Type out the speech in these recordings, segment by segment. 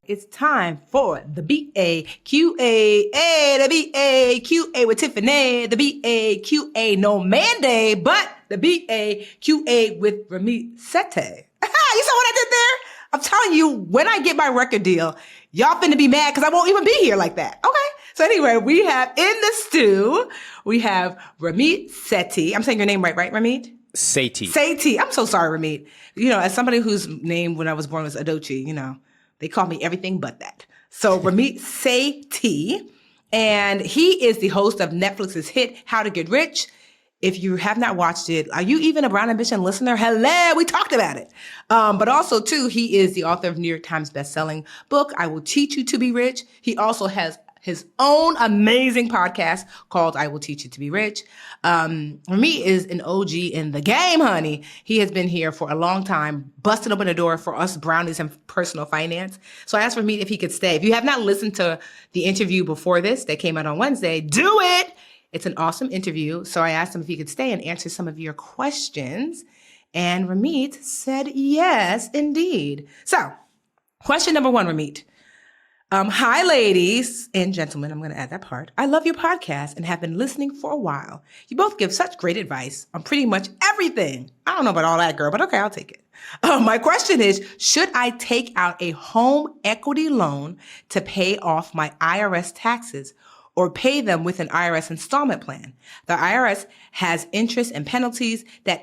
It's time for the B-A-Q-A-A, the B-A-Q-A with Tiffany, the B-A-Q-A no Monday, but the B-A-Q-A with Ramit Sethi. You saw what I did there? I'm telling you, when I get my record deal, y'all finna be mad because I won't even be here like that. Okay? So anyway, we have in the stew, we have Ramit Sethi. I'm saying your name right, Ramit? Sethi. I'm so sorry, Ramit. You know, as somebody whose name when I was born was Adochi, you know, they call me everything but that. So Ramit Sethi, and he is the host of Netflix's hit How to Get Rich. If you have not watched it, are you even a Brown Ambition listener? Hello, we talked about it. But also, too, he is the author of New York Times bestselling book, I Will Teach You to Be Rich. He also has his own amazing podcast called I Will Teach You to Be Rich. Ramit is an OG in the game, honey. He has been here for a long time, busting open the door for us brownies and personal finance. So I asked Ramit if he could stay. If you have not listened to the interview before this that came out on Wednesday, do it. It's an awesome interview. So I asked him if he could stay and answer some of your questions. And Ramit said yes, indeed. So question number one, Ramit. Hi, ladies and gentlemen. I'm going to add that part. I love your podcast and have been listening for a while. You both give such great advice on pretty much everything. I don't know about all that, girl, but okay, I'll take it. My question is, should I take out a home equity loan to pay off my IRS taxes or pay them with an IRS installment plan? The IRS has interest and penalties that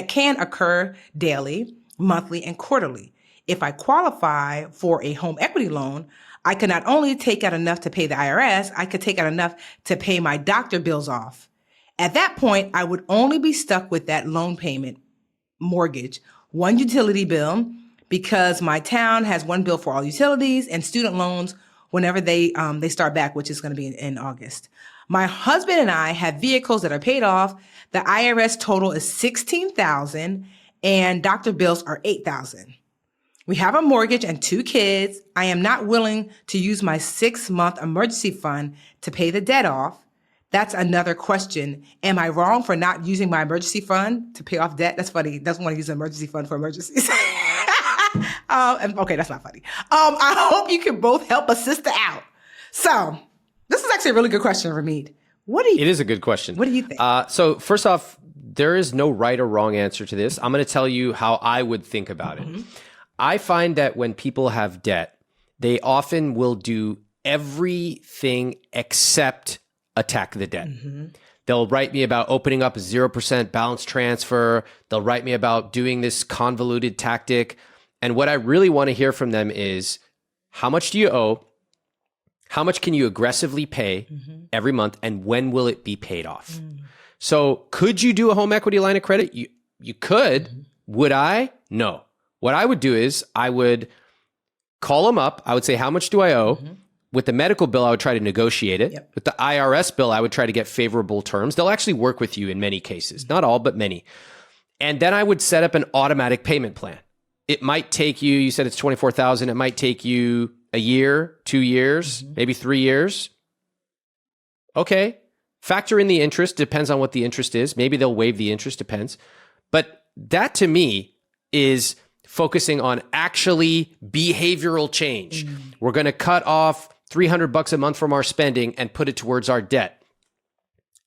can occur daily, monthly, and quarterly. If I qualify for a home equity loan, I could not only take out enough to pay the IRS, I could take out enough to pay my doctor bills off. At that point, I would only be stuck with that loan payment, mortgage, one utility bill, because my town has one bill for all utilities, and student loans whenever they start back, which is going to be in August. My husband and I have vehicles that are paid off. The IRS total is $16,000 and doctor bills are $8,000. We have a mortgage and 2 kids. I am not willing to use my 6-month emergency fund to pay the debt off. That's another question. Am I wrong for not using my emergency fund to pay off debt? That's funny. Doesn't want to use an emergency fund for emergencies. Okay, that's not funny. I hope you can both help a sister out. So this is actually a really good question, Ramit. It is a good question. What do you think? So first off, there is no right or wrong answer to this. I'm going to tell you how I would think about it. I find that when people have debt, they often will do everything except attack the debt. They'll write me about opening up a 0% balance transfer. They'll write me about doing this convoluted tactic. And what I really want to hear from them is, how much do you owe? How much can you aggressively pay every month? And when will it be paid off? So could you do a home equity line of credit? You could. Would I? No. What I would do is I would call them up. I would say, how much do I owe? With the medical bill, I would try to negotiate it. With the IRS bill, I would try to get favorable terms. They'll actually work with you in many cases, not all, but many. And then I would set up an automatic payment plan. It might take you said it's $24,000. It might take you a year, 2 years, maybe 3 years. Okay. Factor in the interest. Depends on what the interest is. Maybe they'll waive the interest. Depends. But that to me is focusing on actually behavioral change. We're going to cut off $300 a month from our spending and put it towards our debt.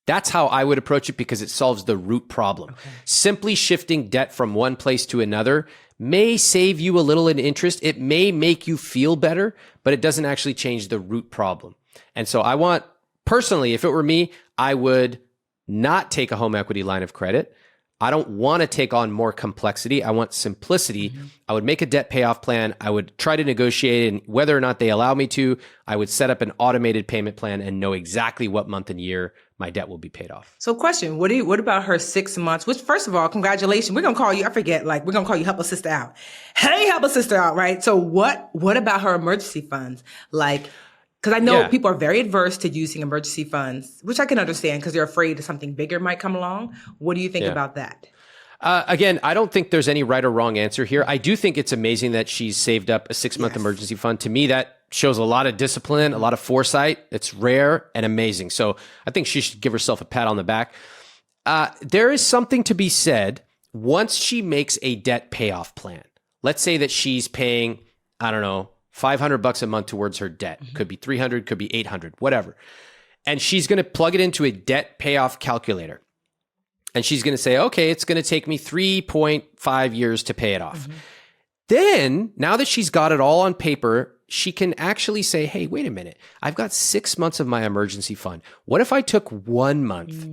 That's how I would approach it because it solves the root problem. Simply shifting debt from one place to another may save you a little in interest. It may make you feel better, but it doesn't actually change the root problem. And so I want, personally, if it were me, I would not take a home equity line of credit. I don't want to take on more complexity. I want simplicity. I would make a debt payoff plan. I would try to negotiate, and whether or not they allow me to, I would set up an automated payment plan and know exactly what month and year my debt will be paid off. So question, what about her 6 months? Which, first of all, congratulations. We're going to call you, we're going to call you Help a Sister Out. Hey, Help a Sister Out, right? So what about her emergency funds? Like, because I know people are very adverse to using emergency funds, which I can understand because they're afraid that something bigger might come along. What do you think about that? Again, I don't think there's any right or wrong answer here. I do think it's amazing that she's saved up a 6-month emergency fund. To me, that shows a lot of discipline, a lot of foresight. It's rare and amazing. So I think she should give herself a pat on the back. There is something to be said once she makes a debt payoff plan. Let's say that she's paying, I don't know, $500 a month towards her debt. Could be 300, could be 800, whatever. And she's going to plug it into a debt payoff calculator. And she's going to say, okay, it's going to take me 3.5 years to pay it off. Then, now that she's got it all on paper, she can actually say, hey, wait a minute. I've got 6 months of my emergency fund. What if I took 1 month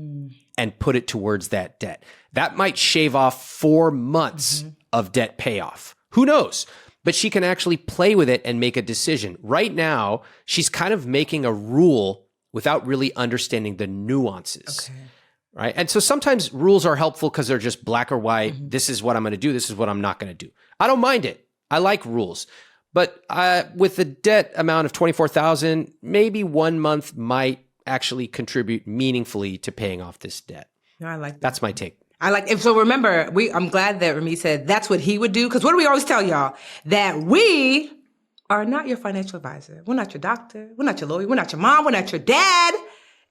and put it towards that debt? That might shave off 4 months of debt payoff. Who knows? But she can actually play with it and make a decision. Right now, she's kind of making a rule without really understanding the nuances. Okay. Right. And so sometimes rules are helpful because they're just black or white. This is what I'm going to do. This is what I'm not going to do. I don't mind it. I like rules. But with the debt amount of $24,000, maybe 1 month might actually contribute meaningfully to paying off this debt. No, I like that. That's my take. I like it. So remember, I'm glad that Ramit said that's what he would do. Because what do we always tell y'all? That we are not your financial advisor. We're not your doctor. We're not your lawyer. We're not your mom. We're not your dad.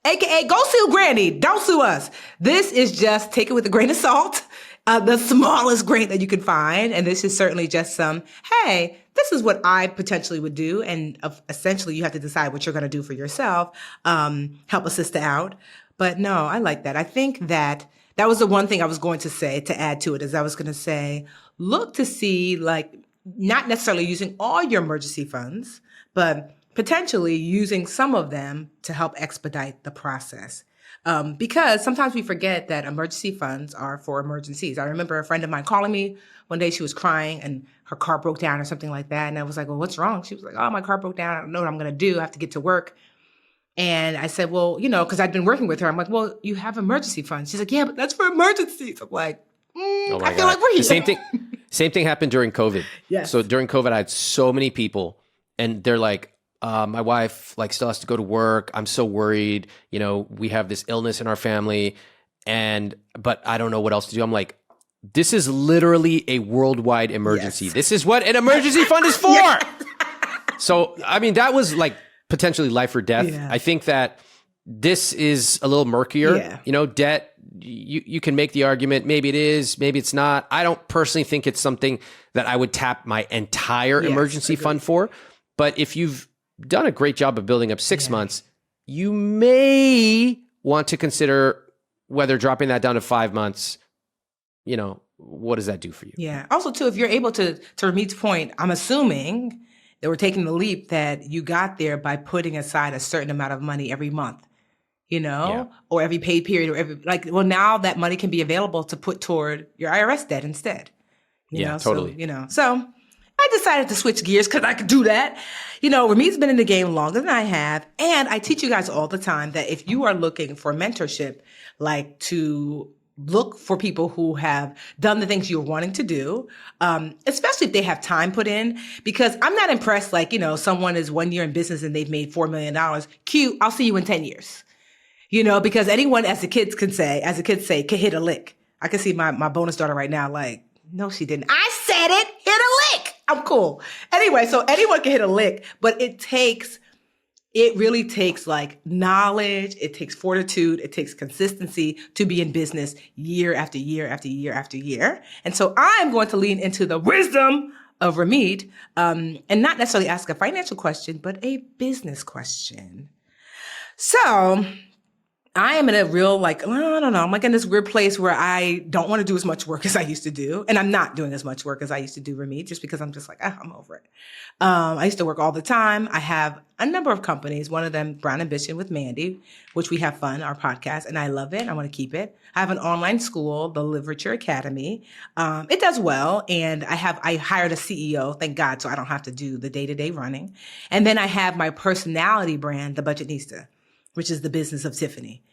AKA, go sue Granny. Don't sue us. This is just take it with a grain of salt, the smallest grain that you can find. And this is certainly just some, hey, this is what I potentially would do. And essentially, you have to decide what you're going to do for yourself, help a sister out. But no, I like that. I think that was the one thing I was going to say to add to it, is I was going to say, look to see, like, not necessarily using all your emergency funds, but potentially using some of them to help expedite the process. Because sometimes we forget that emergency funds are for emergencies. I remember a friend of mine calling me one day. She was crying and her car broke down or something like that. And I was like, well, what's wrong? She was like, oh, my car broke down. I don't know what I'm going to do. I have to get to work. And I said, well, because I'd been working with her. I'm like, well, you have emergency funds. She's like, yeah, but that's for emergencies. I'm like, Oh my I feel God. like we're here. Same thing happened during COVID. Yes. So during COVID, I had so many people and they're like, my wife still has to go to work. I'm so worried. We have this illness in our family but I don't know what else to do. I'm like, this is literally a worldwide emergency. Yes. This is what an emergency fund is for. Yes. So, I mean, that was like potentially life or death. Yeah. I think that this is a little murkier. Yeah. Debt, you can make the argument, maybe it is, maybe it's not. I don't personally think it's something that I would tap my entire emergency fund for. But if you've done a great job of building up 6 months, you may want to consider whether dropping that down to 5 months, what does that do for you? Yeah. Also, too, if you're able to Ramit's point, I'm assuming that we're taking the leap that you got there by putting aside a certain amount of money every month, or every paid period, or now that money can be available to put toward your IRS debt instead. Totally. So I decided to switch gears because I could do that. Ramit's been in the game longer than I have. And I teach you guys all the time that if you are looking for mentorship, like to look for people who have done the things you're wanting to do, especially if they have time put in, because I'm not impressed, someone is 1 year in business and they've made $4 million. Cute. I'll see you in 10 years. Because anyone, as the kids say, can hit a lick. I can see my bonus daughter right now, like, no, she didn't. I said it, hit a lick. I'm cool. Anyway, so anyone can hit a lick, but it really takes knowledge. It takes fortitude. It takes consistency to be in business year after year after year after year. And so I'm going to lean into the wisdom of Ramit, and not necessarily ask a financial question, but a business question. So I am in a real, I don't know, I'm in this weird place where I don't want to do as much work as I used to do. And I'm not doing as much work as I used to do, Ramit, just because I'm just I'm over it. I used to work all the time. I have a number of companies, one of them, Brown Ambition with Mandy, which we have fun, our podcast, and I love it. I want to keep it. I have an online school, the Literature Academy. It does well. And I hired a CEO, thank God, so I don't have to do the day-to-day running. And then I have my personality brand, The Budgetnista, which is the business of Tiffany.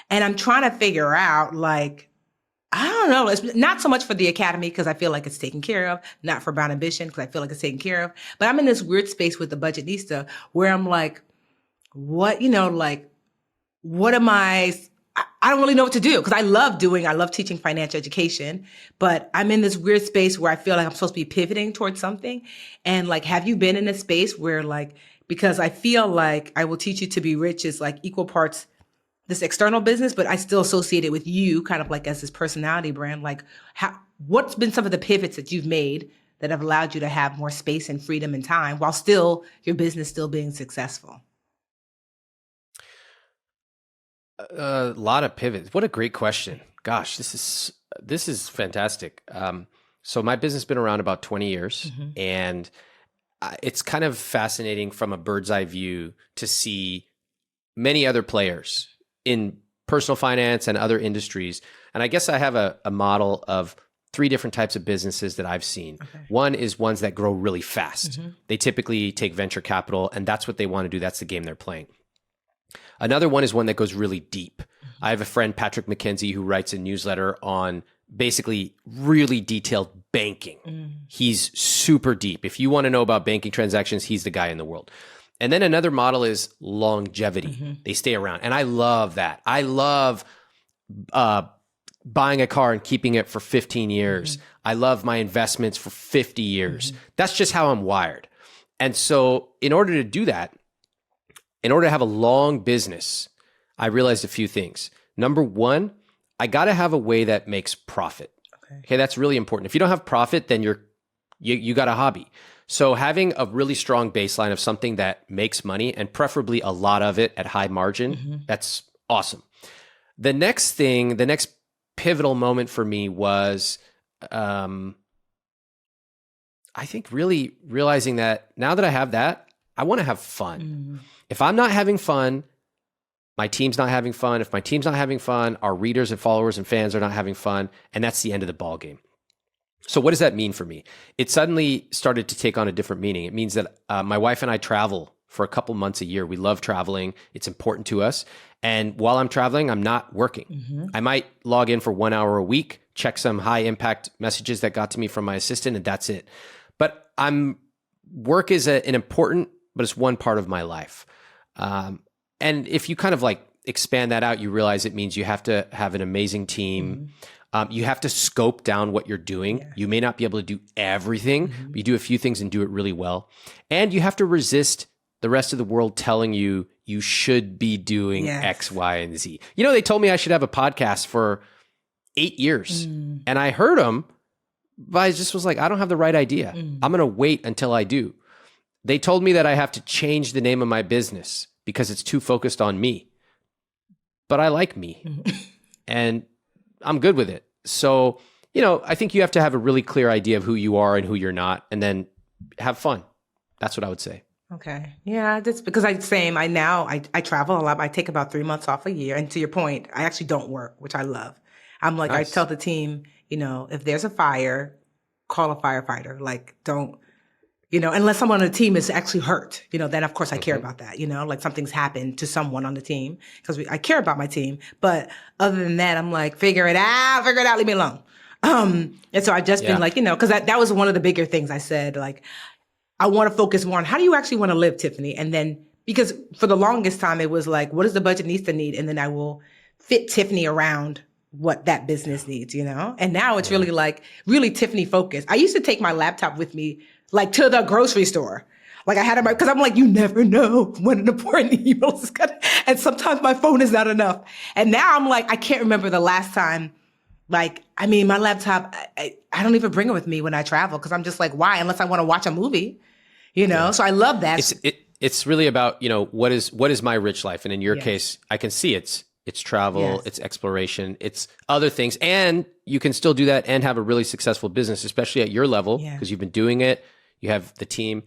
And I'm trying to figure out, I don't know, it's not so much for the Academy because I feel like it's taken care of, not for Brown Ambition because I feel like it's taken care of. But I'm in this weird space with The Budgetnista where I'm like, what am I don't really know what to do because I love teaching financial education, but I'm in this weird space where I feel like I'm supposed to be pivoting towards something. And have you been in a space where because I feel like I will teach you to be rich is equal parts this external business, but I still associate it with you kind of as this personality brand. What's been some of the pivots that you've made that have allowed you to have more space and freedom and time while still your business still being successful? A lot of pivots. What a great question. Gosh, this is fantastic. So my business has been around about 20 years, and it's kind of fascinating from a bird's eye view to see many other players in personal finance and other industries. And I guess I have a model of 3 different types of businesses that I've seen. Okay. One is ones that grow really fast. They typically take venture capital, and that's what they want to do. That's the game they're playing. Another one is one that goes really deep. I have a friend, Patrick McKenzie, who writes a newsletter on basically really detailed banking. He's super deep. If you want to know about banking transactions, he's the guy in the world. And then another model is longevity. They stay around. And I love that. I love buying a car and keeping it for 15 years. I love my investments for 50 years. That's just how I'm wired. And so in order to do that, in order to have a long business, I realized a few things. Number one, I got to have a way that makes profit. Okay, that's really important. If you don't have profit, then you got a hobby. So having a really strong baseline of something that makes money, and preferably a lot of it at high margin, that's awesome. The next thing, the next pivotal moment for me was, I think really realizing that now that I have that, I want to have fun. If I'm not having fun, my team's not having fun. If my team's not having fun, our readers and followers and fans are not having fun, and that's the end of the ball game. So what does that mean for me? It suddenly started to take on a different meaning. It means that my wife and I travel for a couple months a year. We love traveling. It's important to us. And while I'm traveling, I'm not working. I might log in for 1 hour a week, check some high impact messages that got to me from my assistant, and that's it. But work is an important, but it's one part of my life. And if you kind of like expand that out, you realize it means you have to have an amazing team. You have to scope down what you're doing. Yeah. You may not be able to do everything, but you do a few things and do it really well. And you have to resist the rest of the world telling you you should be doing X, Y, and Z. You know, they told me I should have a podcast for 8 years, and I heard them, but I just was like, I don't have the right idea. I'm going to wait until I do. They told me that I have to change the name of my business because it's too focused on me. But I like me and I'm good with it. So, you know, I think you have to have a really clear idea of who you are and who you're not, and then have fun. That's what I would say. Okay. Yeah, that's because I travel a lot. I take about 3 months off a year. And to your point, I actually don't work, which I love. I'm like, nice. I tell the team, you know, if there's a fire, call a firefighter. Like, don't, you know, unless someone on the team is actually hurt, you know, then of course I care about that, you know, like something's happened to someone on the team because I care about my team. But other than that, I'm like, figure it out, leave me alone. And so I've just been like, you know, because that was one of the bigger things I said, like, I want to focus more on how do you actually want to live, Tiffany? And then, because for the longest time, it was like, what does the budget needs to need? And then I will fit Tiffany around what that business needs, you know? And now it's really like, really Tiffany focused. I used to take my laptop with me, like to the grocery store. Like I had it, because I'm like, you never know when an important email is gonna, and sometimes my phone is not enough. And now I'm like, I can't remember the last time, like, I mean, my laptop, I don't even bring it with me when I travel because I'm just like, why? Unless I want to watch a movie. You know, so I love that. It's really about, you know, what is my rich life? And in your case, I can see it's travel, it's exploration, it's other things. And you can still do that and have a really successful business, especially at your level, because you've been doing it, you have the team.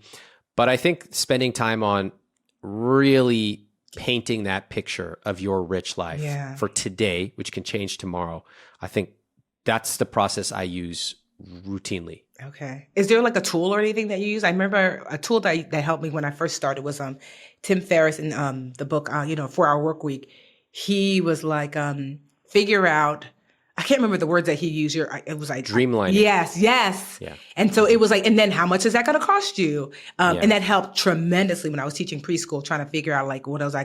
But I think spending time on really painting that picture of your rich life for today, which can change tomorrow, I think that's the process I use routinely. Okay. Is there like a tool or anything that you use? I remember a tool that helped me when I first started was Tim Ferriss in the book, 4-Hour Work Week. He was like, figure out, I can't remember the words that he used. It was like dreamlining. Yes. Yeah. And so it was like, and then how much is that going to cost you? And that helped tremendously when I was teaching preschool, trying to figure out like what was I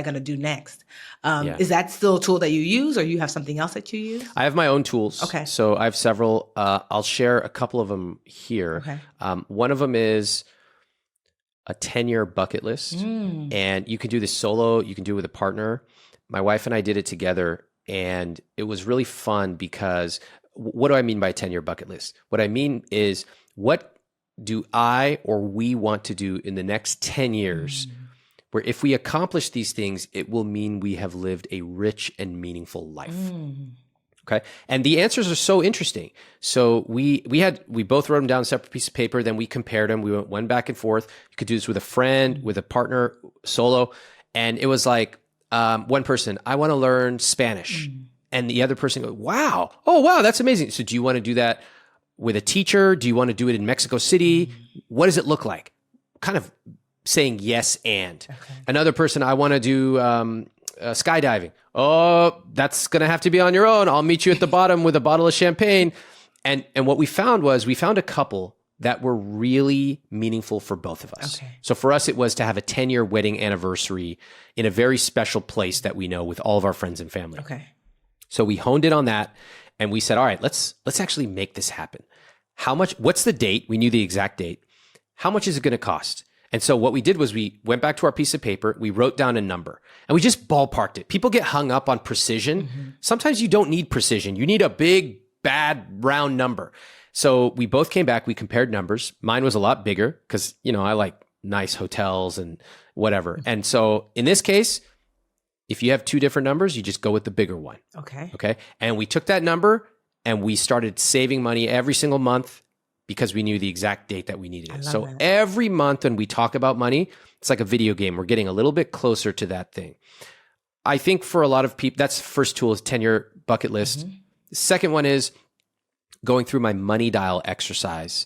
gonna do next? Is that still a tool that you use, or you have something else that you use? I have my own tools. Okay. So I have several. I'll share a couple of them here. Okay. One of them is a 10-year bucket list, and you can do this solo. You can do it with a partner. My wife and I did it together. And it was really fun because what do I mean by 10-year bucket list? What I mean is, what do I or we want to do in the next 10 years where if we accomplish these things, it will mean we have lived a rich and meaningful life. Okay. And the answers are so interesting. So we both wrote them down on a separate piece of paper. Then we compared them. We went back and forth. You could do this with a friend, with a partner, solo. And it was like, one person, I want to learn Spanish. And the other person goes, wow. Oh, wow. That's amazing. So do you want to do that with a teacher? Do you want to do it in Mexico City? What does it look like? Kind of saying yes and. Okay. Another person, I want to do skydiving. Oh, that's going to have to be on your own. I'll meet you at the bottom with a bottle of champagne. And what we found was we found a couple that were really meaningful for both of us. Okay. So for us, it was to have a 10-year wedding anniversary in a very special place that we know with all of our friends and family. Okay. So we honed in on that and we said, all right, let's actually make this happen. What's the date? We knew the exact date. How much is it going to cost? And so what we did was we went back to our piece of paper, we wrote down a number, and we just ballparked it. People get hung up on precision. Sometimes you don't need precision. You need a big, bad, round number. So we both came back, we compared numbers. Mine was a lot bigger because, I like nice hotels and whatever. And so in this case, if you have two different numbers, you just go with the bigger one. Okay. And we took that number and we started saving money every single month because we knew the exact date that we needed it. So every month when we talk about money, it's like a video game. We're getting a little bit closer to that thing. I think for a lot of people, that's the first tool is 10-year bucket list. The second one is going through my money dial exercise.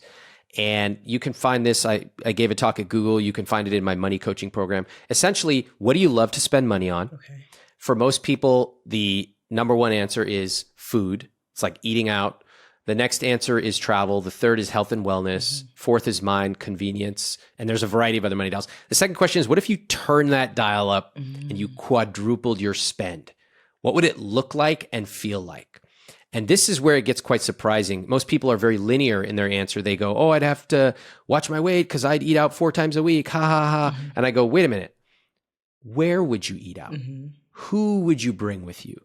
And you can find this. I gave a talk at Google. You can find it in my money coaching program. Essentially, what do you love to spend money on? Okay. For most people, the number one answer is food. It's like eating out. The next answer is travel. The third is health and wellness. Fourth is mind, convenience. And there's a variety of other money dials. The second question is, what if you turn that dial up and you quadrupled your spend? What would it look like and feel like? And this is where it gets quite surprising. Most people are very linear in their answer. They go, oh, I'd have to watch my weight because I'd eat out 4 times a week. Ha, ha, ha. And I go, wait a minute. Where would you eat out? Who would you bring with you?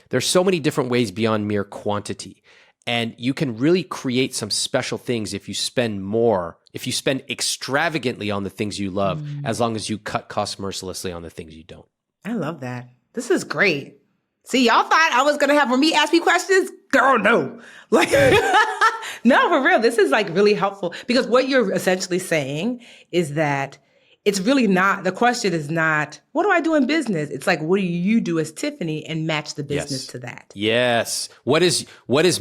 There's so many different ways beyond mere quantity. And you can really create some special things if you spend more, if you spend extravagantly on the things you love, as long as you cut costs mercilessly on the things you don't. I love that. This is great. See, y'all thought I was going to have Ramit ask me questions? Girl, no. Like, no, for real. This is like really helpful because what you're essentially saying is that it's really not, the question is not, what do I do in business? It's like, what do you do as Tiffany and match the business to that? Yes. What is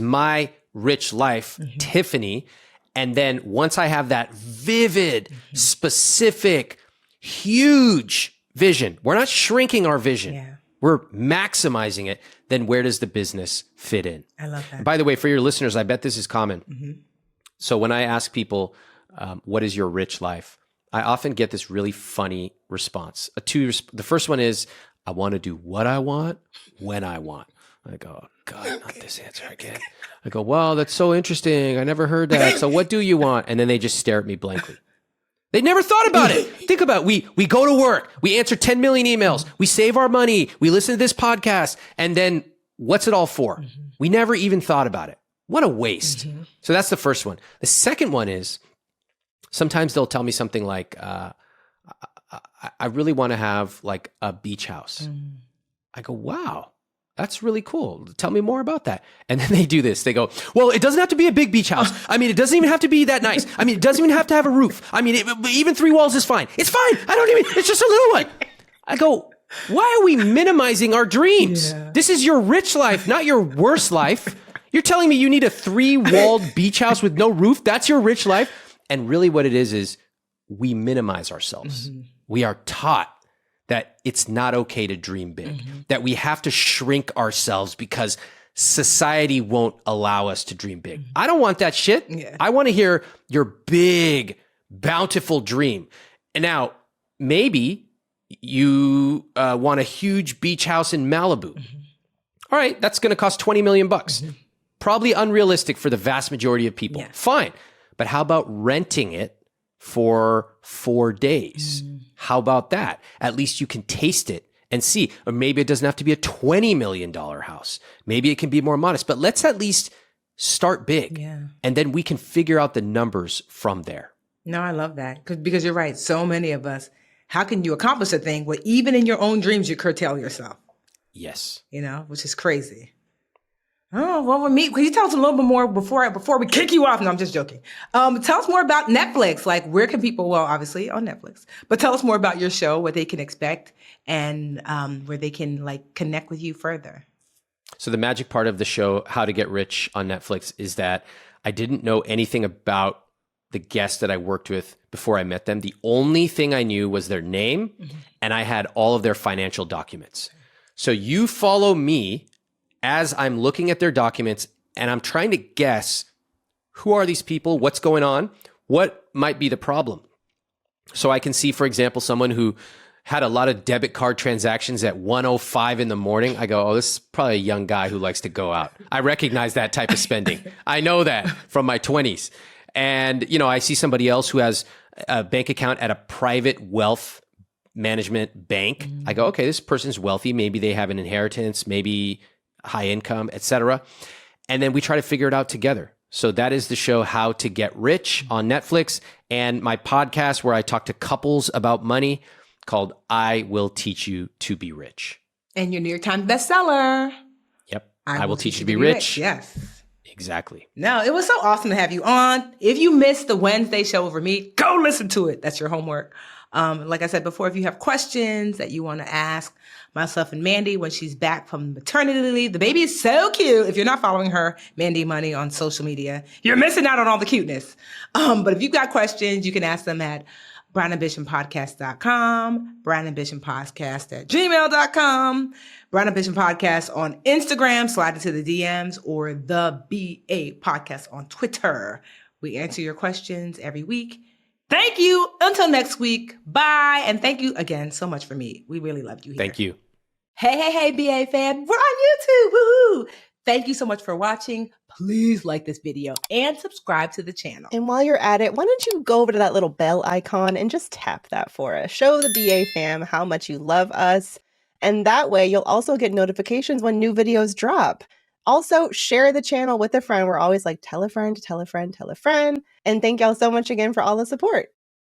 my rich life, Tiffany? And then once I have that vivid, specific, huge vision, we're not shrinking our vision. Yeah. We're maximizing it. Then where does the business fit in? I love that. And by the way, for your listeners, I bet this is common. So when I ask people, what is your rich life? I often get this really funny response. The first one is, I want to do what I want, when I want. I go, oh, God, not this answer again. I go, wow, that's so interesting. I never heard that. So what do you want? And then they just stare at me blankly. They never thought about it. Think about it. We go to work. We answer 10 million emails. We save our money. We listen to this podcast. And then what's it all for? We never even thought about it. What a waste. So that's the first one. The second one is, sometimes they'll tell me something like, I really want to have like a beach house. I go, wow, that's really cool. Tell me more about that. And then they do this. They go, well, it doesn't have to be a big beach house. I mean, it doesn't even have to be that nice. I mean, it doesn't even have to have a roof. I mean, even 3 walls is fine. It's fine. It's just a little one. I go, why are we minimizing our dreams? Yeah. This is your rich life, not your worst life. You're telling me you need a 3-walled beach house with no roof? That's your rich life? And really what it is we minimize ourselves. We are taught that it's not okay to dream big, that we have to shrink ourselves because society won't allow us to dream big. I don't want that shit. Yeah. I want to hear your big, bountiful dream. And now, maybe you want a huge beach house in Malibu. All right, that's going to cost $20 million. Probably unrealistic for the vast majority of people. Yeah. Fine. But how about renting it for 4 days? How about that? At least you can taste it and see. Or maybe it doesn't have to be a $20 million house. Maybe it can be more modest. But let's at least start big. Yeah. And then we can figure out the numbers from there. No, I love that. Because you're right. So many of us, how can you accomplish a thing where even in your own dreams, you curtail yourself? Yes. Which is crazy. Oh, well, Ramit, could you tell us a little bit more before we kick you off? No, I'm just joking. Tell us more about Netflix. Like, where can people, well, obviously on Netflix, but tell us more about your show, what they can expect, and where they can like connect with you further. So the magic part of the show, How to Get Rich on Netflix, is that I didn't know anything about the guests that I worked with before I met them. The only thing I knew was their name, and I had all of their financial documents. So you follow me as I'm looking at their documents and I'm trying to guess, who are these people? What's going on? What might be the problem? So I can see, for example, someone who had a lot of debit card transactions at 1:05 in the morning. I go, oh, this is probably a young guy who likes to go out. I recognize that type of spending. I know that from my 20s. And, I see somebody else who has a bank account at a private wealth management bank. I go, okay, this person's wealthy. Maybe they have an inheritance, maybe high income, etc. And then we try to figure it out together. So that is the show, How to Get Rich on Netflix, and my podcast where I talk to couples about money called I Will Teach You to Be Rich. And your New York Times bestseller. Yep. I Will Teach You to Be Rich. Yes. Exactly. No, it was so awesome to have you on. If you missed the Wednesday show with Ramit, go listen to it. That's your homework. Like I said before, if you have questions that you want to ask myself and Mandy when she's back from maternity leave, the baby is so cute. If you're not following her, Mandy Money, on social media, you're missing out on all the cuteness. But if you've got questions, you can ask them at brownambitionpodcast.com, brownambitionpodcast@gmail.com, Brown Ambition Podcast on Instagram, slide into the DMs, or the BA Podcast on Twitter. We answer your questions every week. Thank you. Until next week. Bye. And thank you again so much for me. We really loved you here. Thank you. Hey, BA fam. We're on YouTube. Woohoo. Thank you so much for watching. Please like this video and subscribe to the channel. And while you're at it, why don't you go over to that little bell icon and just tap that for us. Show the BA fam how much you love us. And that way you'll also get notifications when new videos drop. Also, share the channel with a friend. We're always like, tell a friend, tell a friend, tell a friend. And thank y'all so much again for all the support.